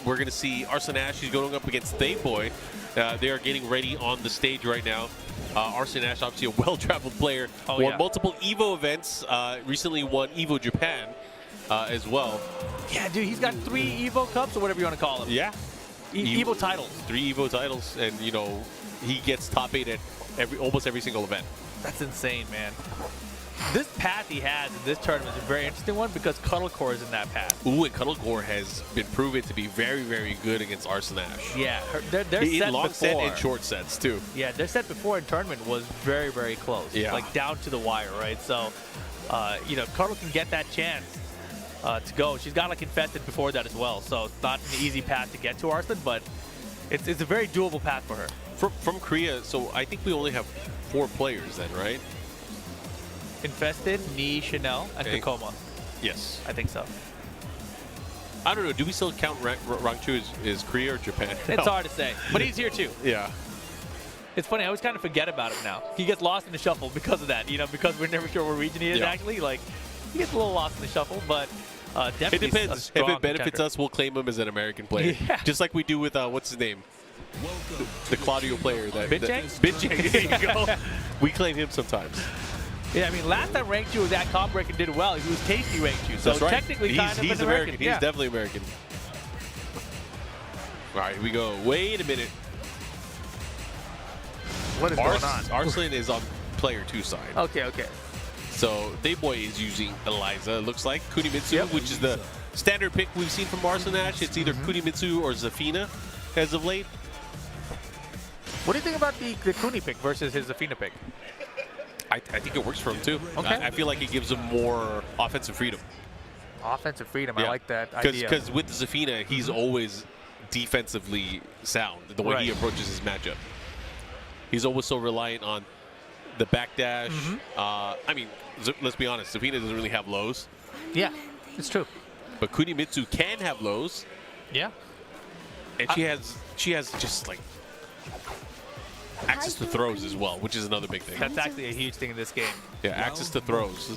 we're going to see Arslan Ash. He's going up against Boy. They are getting ready on the stage right now. Arslan Ash, obviously a well-traveled player, won multiple EVO events. Recently won EVO Japan as well. Yeah, dude, he's got 3 EVO Cups or whatever you want to call them. Yeah. EVO titles. 3 EVO titles, and you know he gets top 8 at almost every single event. That's insane, man. This path he has in this tournament is a very interesting one because Cuddlecore is in that path. Ooh, and Cuddlecore has been proven to be very, very good against Arslan Ash. Yeah, their set in long before, set and short sets too. Yeah, their set before in tournament was very, very close. Yeah. Like down to the wire, right? So, you know, Cuddle can get that chance to go. She's got like infested before that as well, so it's not an easy path to get to Arslan, but it's a very doable path for her. From Korea, so I think we only have 4 players then, right? Infested, Ni, Chanel, and Kakoma. Yes. I think so. I don't know. Do we still count Rangchu as Korea or Japan? It's hard to say, but he's here too. Yeah. It's funny. I always kind of forget about him now. He gets lost in the shuffle because of that. You know, because we're never sure what region he is actually. Like, he gets a little lost in the shuffle, but definitely. It depends. If it benefits us, we'll claim him as an American player. Yeah. Just like we do with what's his name? The Claudio player. Binjang? Binjang. There you go. We claim him sometimes. Yeah, I mean, last time Rangchu was at Comp Break and did well, he was Tasty Rangchu. So That's right. technically kind of he's an American. He's definitely American. All right, here we go. Wait a minute. What is going on? Arslan is on player 2 side. Okay, okay. So Boy is using Eliza, it looks like. Kunimitsu, which is the standard pick we've seen from Arslan Ash. It's either Kunimitsu or Zafina as of late. What do you think about the Kuni pick versus his Zafina pick? I think it works for him too. Okay. I feel like it gives him more offensive freedom. Offensive freedom, I like that idea. Because with Zafina, he's always defensively sound, the way he approaches his matchup. He's always so reliant on the backdash. I mean, let's be honest, Zafina doesn't really have lows. Yeah, it's true. But Kunimitsu can have lows. Yeah. And she has just like access to throws as well, which is another big thing. That's actually a huge thing in this game. Yeah, access to throws.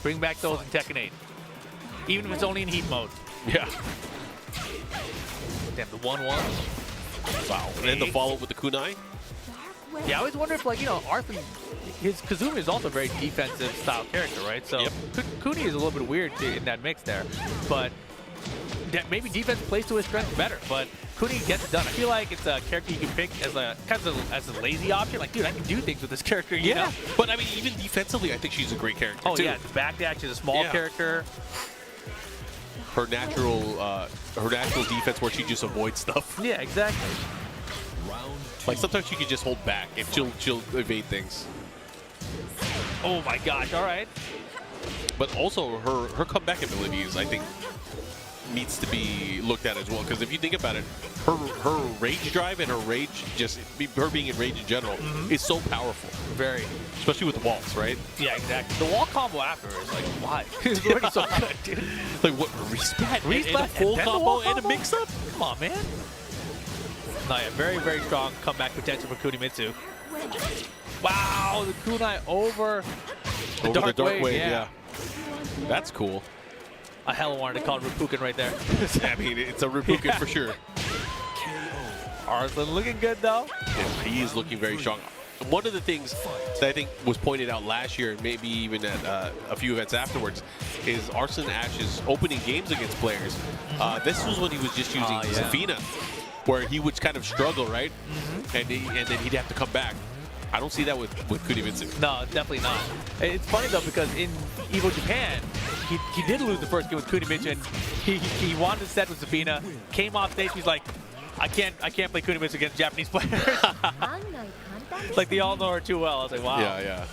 Bring back those in Tekken 8. Even if it's only in heat mode. Yeah. Damn, the 1-1. Wow. And then the follow-up with the kunai. Yeah, I always wonder if, like, you know, Arslan, his Kazumi is also a very defensive style character, right? So Kuni is a little bit weird in that mix there. But maybe defense plays to his strength better. But Kuni gets it done. I feel like it's a character you can pick as a kind of as a lazy option. Like, dude, I can do things with this character. You know? But I mean, even defensively, I think she's a great character too. Yeah, the backdash is a small character. Her natural defense where she just avoids stuff. Yeah, exactly. Like sometimes she can just hold back and she'll evade things. Oh my gosh! All right. But also her comeback ability is, I think, needs to be looked at as well. Because if you think about it, her rage drive and her rage, just her being in rage in general, is so powerful. Very. Especially with the walls, right? Yeah, exactly. The wall combo after is like, why? It's already so good, dude. Like what? Resplat? And a full combo and a mix-up? Come on, man. No, yeah, very, very strong comeback potential for Kunimitsu. Wow, the kunai over the dark wave. Yeah. That's cool. I hella wanted to call it Rupukin right there. I mean, it's a Rupukin for sure. Arslan looking good, though. Yeah, he is looking very strong. One of the things that I think was pointed out last year, and maybe even at a few events afterwards, is Arslan Ash's opening games against players. This was when he was just using Zafina, where he would kind of struggle, right? And then he'd have to come back. I don't see that with Kunimitsu. No, definitely not. It's funny, though, because in EVO Japan, he did lose the first game with Kunimitsu, and he wanted to set with Zafina, came off stage, he's like, I can't play Kunimitsu against Japanese players. Like, they all know her too well. I was like, wow. Yeah.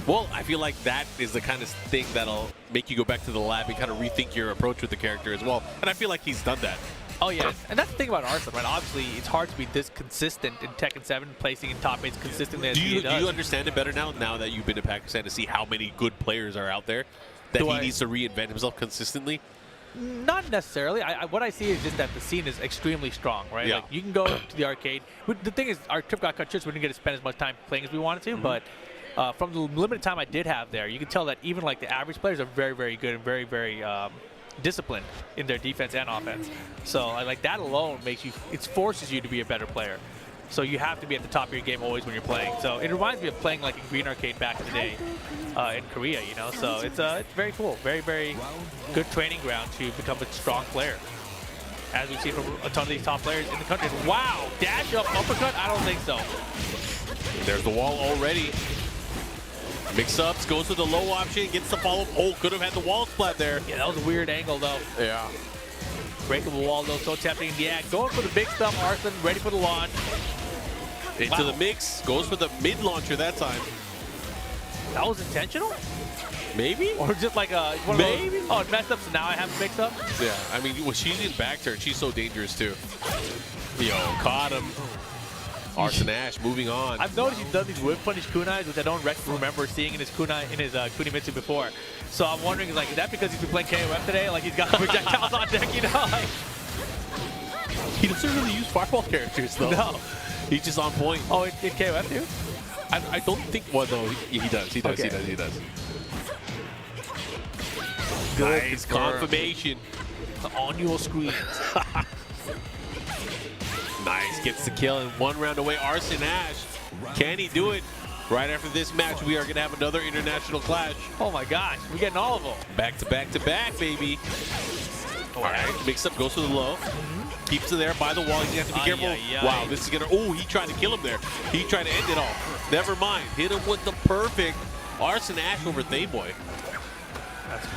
Well, I feel like that is the kind of thing that'll make you go back to the lab and kind of rethink your approach with the character as well. And I feel like he's done that. Oh, yeah. And that's the thing about Arslan, right? Obviously, it's hard to be this consistent in Tekken 7, placing in top 8s consistently as he does. Do you understand it better now that you've been to Pakistan, to see how many good players are out there, that he needs to reinvent himself consistently? Not necessarily. What I see is just that the scene is extremely strong, right? Yeah. Like, you can go to the arcade. The thing is, our trip got cut short, so we didn't get to spend as much time playing as we wanted to, but from the limited time I did have there, you can tell that even like the average players are very, very good and very, very disciplined in their defense and offense. So like that alone makes you, it forces you to be a better player. So you have to be at the top of your game always when you're playing. So it reminds me of playing like in Green Arcade back in the day in Korea, you know. So it's very cool, very, very good training ground to become a strong player. As we've seen from a ton of these top players in the country. Wow, dash up uppercut? I don't think so. There's the wall already. Mix-ups, goes to the low option, gets the follow-up. Oh, could have had the wall splat there. Yeah, that was a weird angle though. Yeah. Breakable wall though, so tempting. Yeah, going for the big stuff. Arslan ready for the launch. Into the mix, goes for the mid launcher that time. That was intentional? Maybe? Or just like a Maybe? Oh, it messed up, so now I have to mix up? Yeah, I mean, when she's in back turn, she's so dangerous too. Yo, caught him. Arslan Ash moving on. I've noticed he's done these whip punish kunais, which I don't remember seeing in his kunai, in his Kunimitsu before. So I'm wondering, like, is that because he's been playing KOF today? Like he's got projectiles on deck, you know? Like, He doesn't really use fireball characters though. no. He's just on point. Oh, in KOF too? I don't think, well, no, he does. He does. Okay. He does. Good Nice confirm. confirmation. On your screen. Nice, gets the kill and one round away. Arslan Ash, can he do it? Right after this match, we are going to have another international clash. Oh my gosh, we're getting all of them. Back to back to back, baby. All right, mix up, goes to the low. Keeps it there by the wall. You have to be careful. Wow, this is going to, oh, he tried to kill him there. He tried to end it all. Never mind. Hit him with the perfect Arslan Ash over Thayboy.